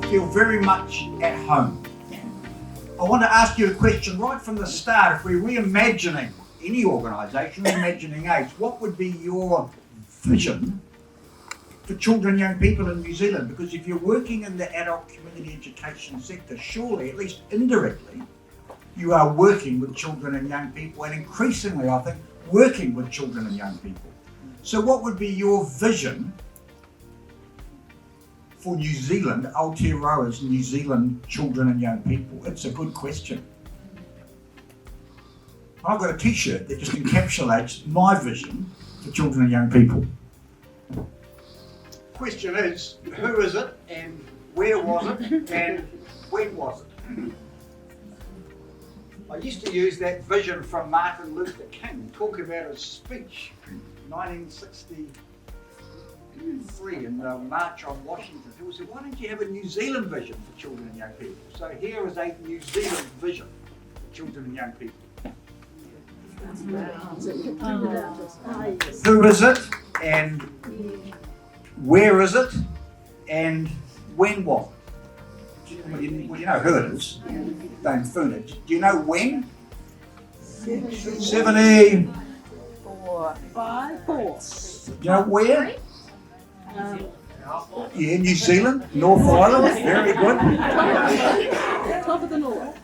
feel very much at home. I want to ask you a question right from the start. If we're reimagining any organisation, reimagining ACE, what would be your vision for children and young people in New Zealand? Because if you're working in the adult community education sector, surely, at least indirectly, you are working with children and young people, and increasingly, I think, working with children and young people. So what would be your vision for New Zealand, Aotearoa's New Zealand children and young people? It's a good question. I've got a t-shirt that just encapsulates my vision for children and young people. Question is, who is it and where was it and when was it? I used to use that vision from Martin Luther King, talk about his speech in 1963 in the March on Washington. People said, why don't you have a New Zealand vision for children and young people? So here is a New Zealand vision for children and young people. Who is it and where is it and when was it? Well, you know who it is. Don't fool it. Do you know when? 74. Do you know where? Yeah, New Zealand, North Island. Very good. Top of the north.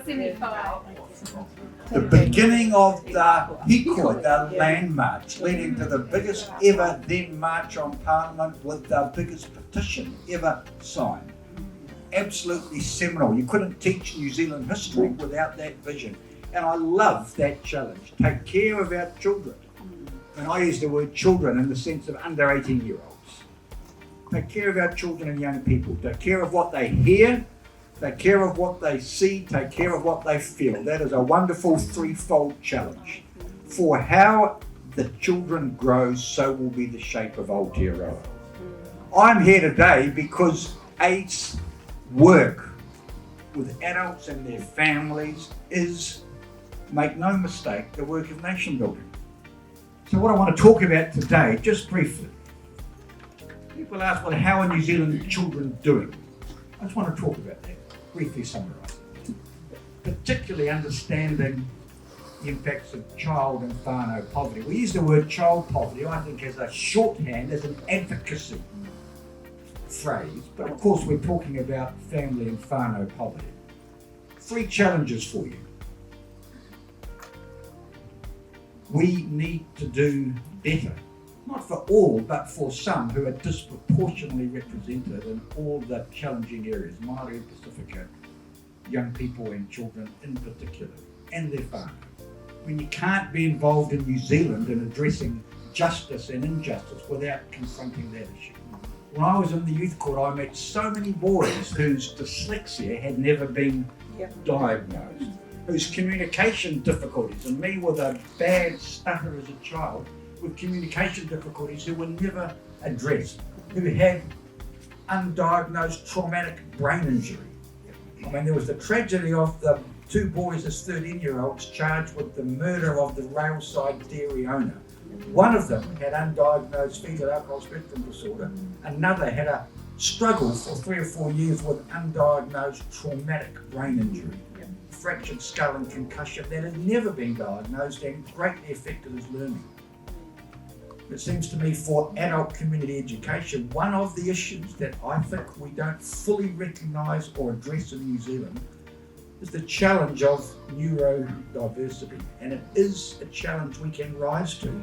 75. The beginning of the Hikoi, the land march, leading to the biggest ever then march on Parliament with the biggest petition ever signed. Absolutely seminal. You couldn't teach New Zealand history without that vision. And I love that challenge. Take care of our children. And I use the word children in the sense of under 18-year-olds. Take care of our children and young people. Take care of what they hear. Take care of what they see. Take care of what they feel. That is a wonderful threefold challenge. For how the children grow, so will be the shape of Aotearoa. I'm here today because ACE work with adults and their families is, make no mistake, the work of nation building. So what I want to talk about today, just briefly, people ask, well, how are New Zealand children doing? I just want to talk about that, briefly summarise. Particularly understanding the impacts of child and whānau poverty. We use the word child poverty, I think, as a shorthand, as an advocacy phrase, but of course we're talking about family and whānau poverty. 3 challenges for you. We need to do better, not for all, but for some who are disproportionately represented in all the challenging areas, Māori and Pacifica, young people and children in particular, and their whānau. When you can't be involved in New Zealand in addressing justice and injustice without confronting that issue. When I was in the youth court, I met so many boys whose dyslexia had never been diagnosed, whose communication difficulties, and me with a bad stutter as a child, with communication difficulties who were never addressed, who had undiagnosed traumatic brain injury. I mean, there was the tragedy of the 2 boys as 13-year-olds charged with the murder of the railside dairy owner. One of them had undiagnosed fetal alcohol spectrum disorder. Another had a struggle for 3 or 4 years with undiagnosed traumatic brain injury, fractured skull and concussion that had never been diagnosed and greatly affected his learning. It seems to me for adult community education, one of the issues that I think we don't fully recognise or address in New Zealand is the challenge of neurodiversity. And it is a challenge we can rise to,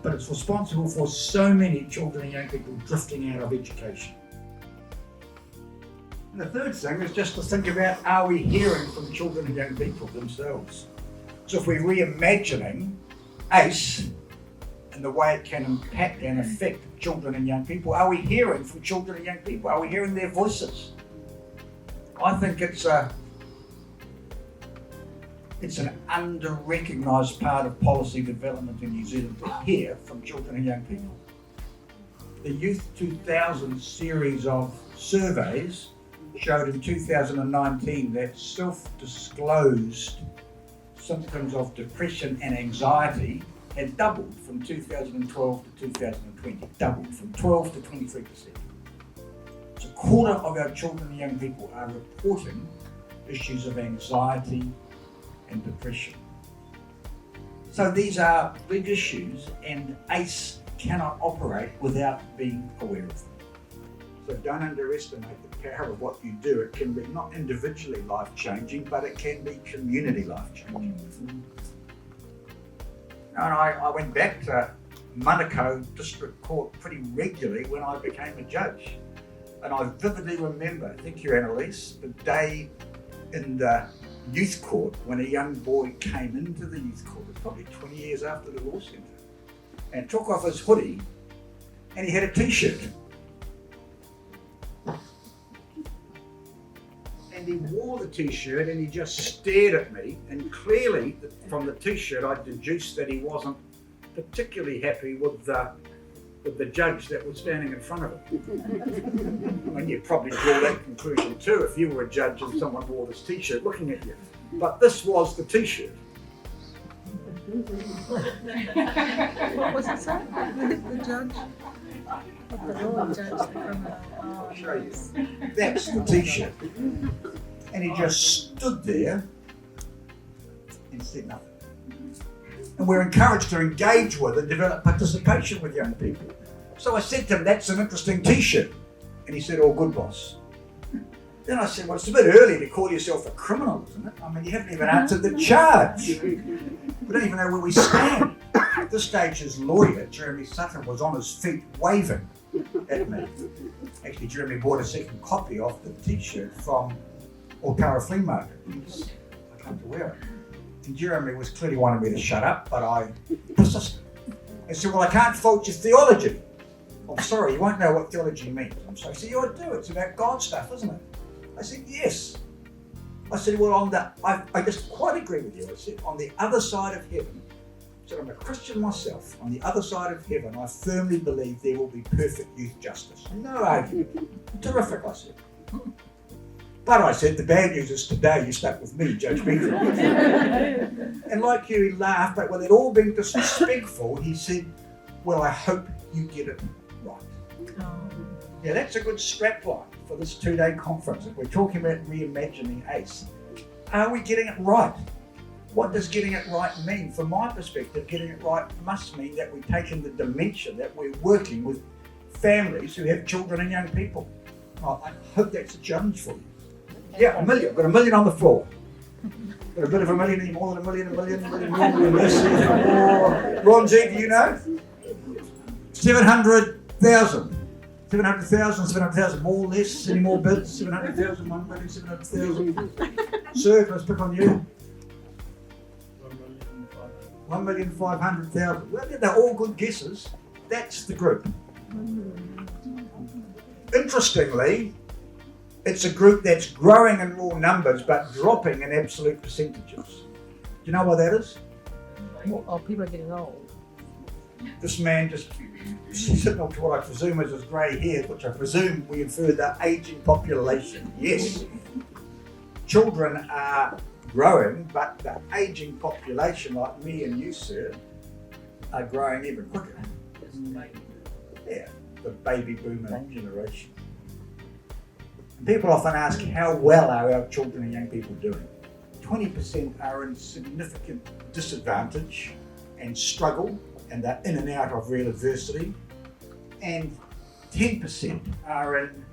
but it's responsible for so many children and young people drifting out of education. And the third thing is just to think about, are we hearing from children and young people themselves? So if we're reimagining ACE and the way it can impact and affect children and young people, are we hearing from children and young people? Are we hearing their voices? I think it's an under-recognised part of policy development in New Zealand to hear from children and young people. The Youth 2000 series of surveys showed in 2019 that self-disclosed symptoms of depression and anxiety had doubled from 2012 to 2020, doubled from 12 to 23%. So quarter of our children and young people are reporting issues of anxiety and depression. So these are big issues, and ACE cannot operate without being aware of them. So don't underestimate the power of what you do. It can be not individually life-changing, but it can be community life-changing. And I went back to Manukau District Court pretty regularly when I became a judge. And I vividly remember, thank you Annalise, the day in the youth court when a young boy came into the youth court, probably 20 years after the law centre, and took off his hoodie and he had a t-shirt. And he wore the t-shirt and he just stared at me, and clearly from the t-shirt I deduced that he wasn't particularly happy with the judge that was standing in front of him. And you'd probably draw that conclusion too if you were a judge and someone wore this t-shirt looking at you. But this was the t-shirt. What was it, sir? The judge? The law judge, the criminal. I'll show you. That's the t-shirt. And he just stood there and said nothing. And we're encouraged to engage with and develop participation with young people. So I said to him, that's an interesting t-shirt. And he said, oh, good boss. Then I said, well, it's a bit early to call yourself a criminal, isn't it? I mean, you haven't even answered the charge. We don't even know where we stand. At this stage, his lawyer, Jeremy Sutton, was on his feet waving at me. Actually, Jeremy bought a second copy of the t-shirt from Aotearoa Flea Market. I come to wear it. And Jeremy was clearly wanting me to shut up, but I persisted. I said, well, I can't fault your theology. I'm sorry, you won't know what theology means. I'm sorry. He said, yeah, I do. It's about God stuff, isn't it? I said, yes. I said, well, I just quite agree with you. I said, on the other side of heaven, I said, I'm a Christian myself. On the other side of heaven, I firmly believe there will be perfect youth justice. No argument. Terrific, I said. But I said, the bad news is today you stuck with me, Judge Becroft. And like you, he laughed, but with it all being disrespectful, he said, well, I hope you get it right. Yeah, that's a good strapline for this 2-day conference. If we're talking about reimagining ACE, are we getting it right? What does getting it right mean? From my perspective, getting it right must mean that we've taken the dimension that we're working with families who have children and young people. I hope that's a challenge for you. Yeah, $1 million. Got $1 million on the floor. Got a bit of $1 million, any more than $1 million, $1 million, $1 million more, $1 million less, more. Ron G, do you know? 700,000. 700,000, more, less, any more bids? 700,000, 1 million, 700,000. Sir, let's pick on you. 1,500,000. Well, they're all good guesses. That's the group. Interestingly, it's a group that's growing in raw numbers but dropping in absolute percentages. Do you know why that is? Oh, people are getting old. This man just sitting up to what I presume is his grey hair, which I presume we infer the ageing population. Yes. Children are growing, but the ageing population, like me and you, sir, are growing even quicker. Yeah, the baby boomer generation. People often ask, how well are our children and young people doing? 20% are in significant disadvantage and struggle, and they're in and out of real adversity. And 10% are in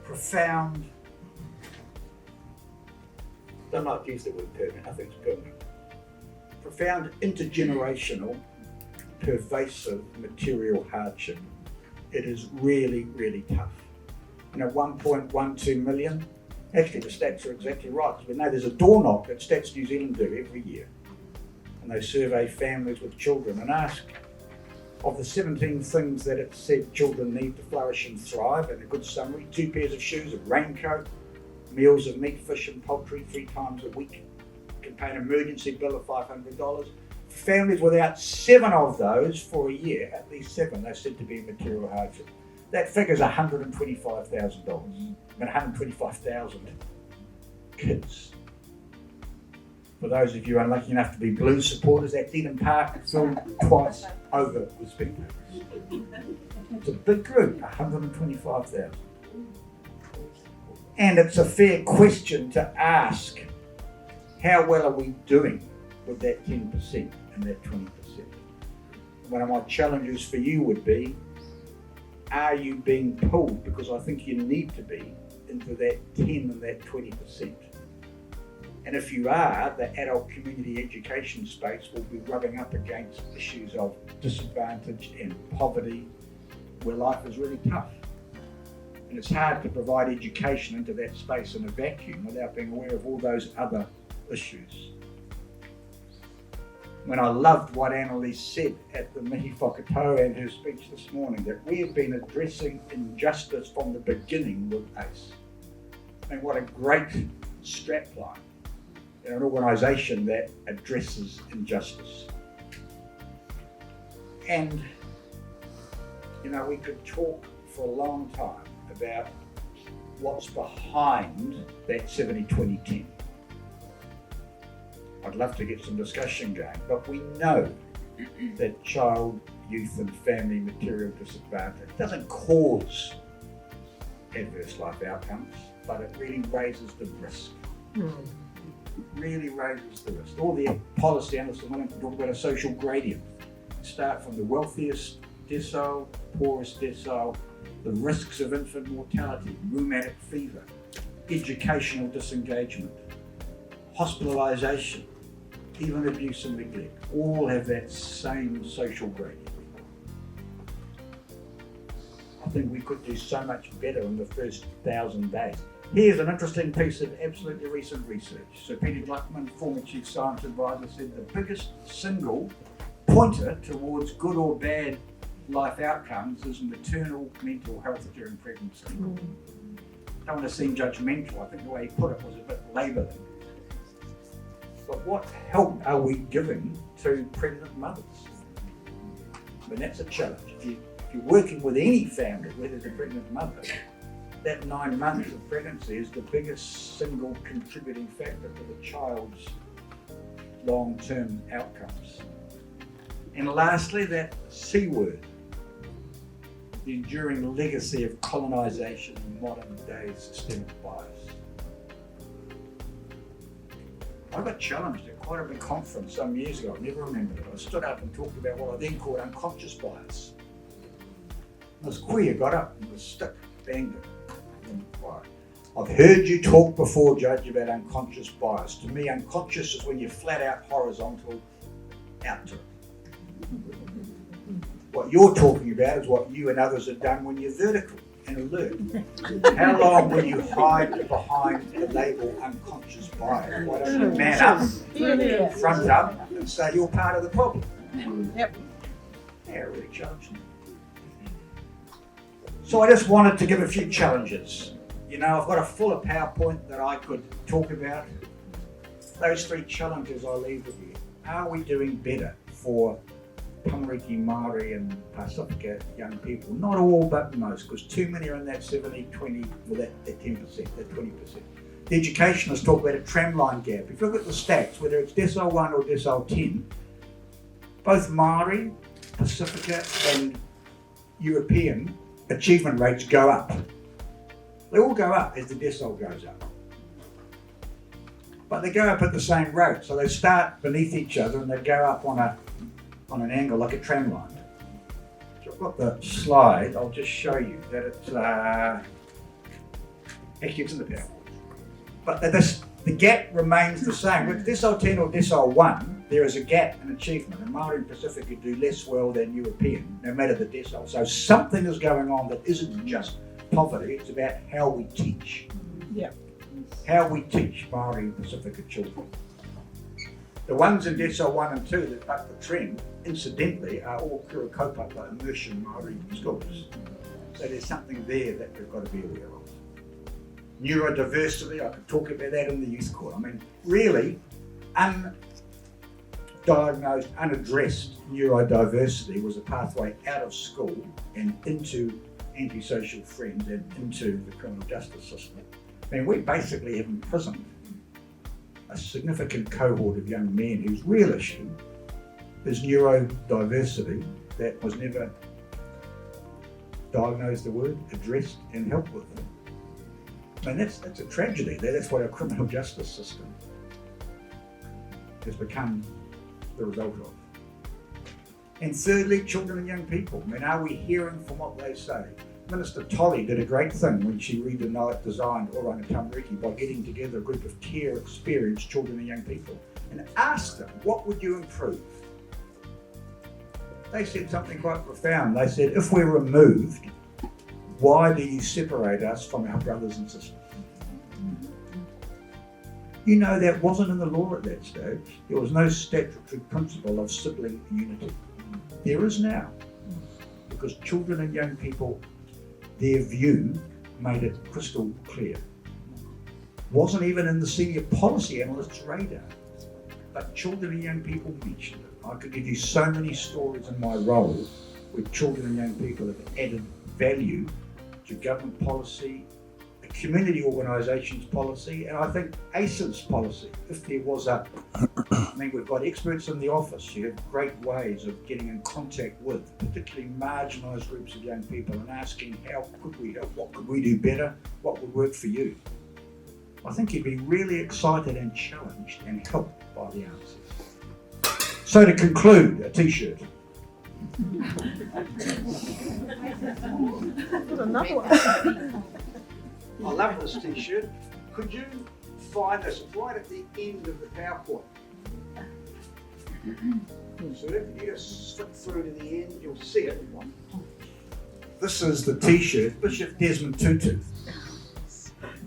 profound, don't like to use the word permanent, I think it's permanent. Profound intergenerational, pervasive material hardship. It is really, really tough. 1.12 million. Actually, the stats are exactly right. We know there's a door knock that Stats New Zealand do every year. And they survey families with children and ask, of the 17 things that it said children need to flourish and thrive, and a good summary, 2 pairs of shoes, a raincoat, meals of meat, fish and poultry 3 times a week, can pay an emergency bill of $500. Families without 7 of those for a year, at least 7, they're said to be in material hardship. That figure's $125,000. I mean, 125,000 kids. For those of you unlucky enough to be Blues supporters, that Eden Park filled twice over with spectators. It's a big group, 125,000. And it's a fair question to ask, how well are we doing with that 10% and that 20%? One of my challenges for you would be, are you being pulled, because I think you need to be, into that 10 and that 20%? And if you are, the adult community education space will be rubbing up against issues of disadvantage and poverty, where life is really tough. And it's hard to provide education into that space in a vacuum without being aware of all those other issues. When I loved what Annalise said at the Mihi Whakatau and her speech this morning, that we have been addressing injustice from the beginning with ACE. I mean, what a great strapline in an organisation that addresses injustice. And, you know, we could talk for a long time about what's behind that 70-20-10. I'd love to get some discussion going, but we know that child, youth and family material disadvantage doesn't cause adverse life outcomes, but it really raises the risk. It really raises the risk. All the policy analysts are wanting to talk about a social gradient. Start from the wealthiest decile, poorest decile, the risks of infant mortality, rheumatic fever, educational disengagement, hospitalisation, even abuse and neglect, all have that same social gradient. I think we could do so much better in the first 1,000 days. Here's an interesting piece of absolutely recent research. So Peter Gluckman, former Chief Science Advisor, said the biggest single pointer towards good or bad life outcomes is maternal mental health during pregnancy. I don't want to seem judgmental. I think the way he put it was a bit labelling. But what help are we giving to pregnant mothers? I mean, that's a challenge. If you're working with any family where there's a pregnant mother, that 9 months of pregnancy is the biggest single contributing factor to the child's long-term outcomes. And lastly, that C word, the enduring legacy of colonisation and modern day systemic bias. I got challenged at quite a big conference some years ago. I never remembered it. I stood up and talked about what I then called unconscious bias. This queer got up and was stick, banged it. I've heard you talk before, Judge, about unconscious bias. To me, unconscious is when you're flat out horizontal out to it. What you're talking about is what you and others have done when you're vertical and alert. How long will you hide behind the label unconscious bias? Why don't you man up, front up, and say you're part of the problem? Yep. Yeah, really challenged me. So I just wanted to give a few challenges. You know, I've got a fuller PowerPoint that I could talk about. Those 3 challenges I leave with you. Are we doing better for Tamariki, Māori and Pasifika young people? Not all, but most, because too many are in that 70-20, or that 10%, that 20%. The educationists talk about a tramline gap. If you look at the stats, whether it's decile 1 or decile 10, both Māori, Pasifika and European achievement rates go up. They all go up as the decile goes up. But they go up at the same rate, so they start beneath each other and they go up on an angle like a tram line. So I've got the slide, I'll just show you that it's, actually it's in the PowerPoint. But the gap remains the same. With decile 10 or decile 1, there is a gap in achievement, and Māori and Pacifica do less well than European, no matter the decile. So something is going on that isn't just poverty, it's about how we teach. Yeah. How we teach Māori and Pacifica children. The ones in decile 1 and 2 that buck the trend, incidentally, are all kura kaupapa immersion Māori schools. So there's something there that we've got to be aware of. Neurodiversity, I could talk about that in the youth court. I mean, really, undiagnosed, unaddressed neurodiversity was a pathway out of school and into antisocial friends and into the criminal justice system. I mean, we basically have imprisoned a significant cohort of young men whose real issue is neurodiversity that was never diagnosed, addressed and helped with. I mean, that's a tragedy. That's what our criminal justice system has become the result of. And thirdly, children and young people. I mean, are we hearing from what they say? Minister Tolley did a great thing when she redesigned Oranga Tamariki by getting together a group of care-experienced children and young people and asked them, what would you improve? They said something quite profound. They said, if we're removed, why do you separate us from our brothers and sisters? You know, that wasn't in the law at that stage. There was no statutory principle of sibling unity. There is now, because children and young people, their view made it crystal clear. Wasn't even in the senior policy analyst's radar, but children and young people mentioned it. I could give you so many stories in my role where children and young people have added value to government policy, a community organisations policy, and I think ACE's policy. If there was we've got experts in the office. You have great ways of getting in contact with particularly marginalised groups of young people and asking how could we help, what could we do better, what would work for you. I think you'd be really excited and challenged and helped by the answers. So to conclude, a t-shirt. Another one. I love this t-shirt. Could you find this right at the end of the PowerPoint? So if you just flip through to the end, you'll see it. This is the t-shirt, Bishop Desmond Tutu.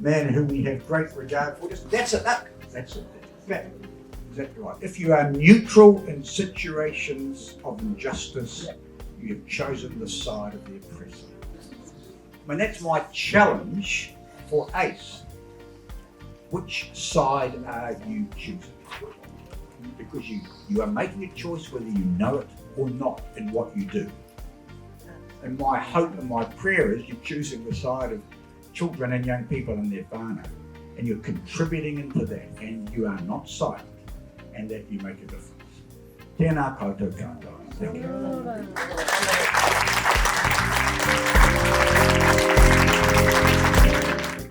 Man who we have great regard for. That's it. That's it. Exactly right. If you are neutral in situations of injustice, you have chosen the side of the oppressor. I mean, that's my challenge for ACE. Which side are you choosing? Because you are making a choice whether you know it or not in what you do. And my hope and my prayer is you're choosing the side of children and young people in their whānau, and you're contributing into that, and you are not silent, and that you make a difference. Tēnā koutou katoa. Thank you.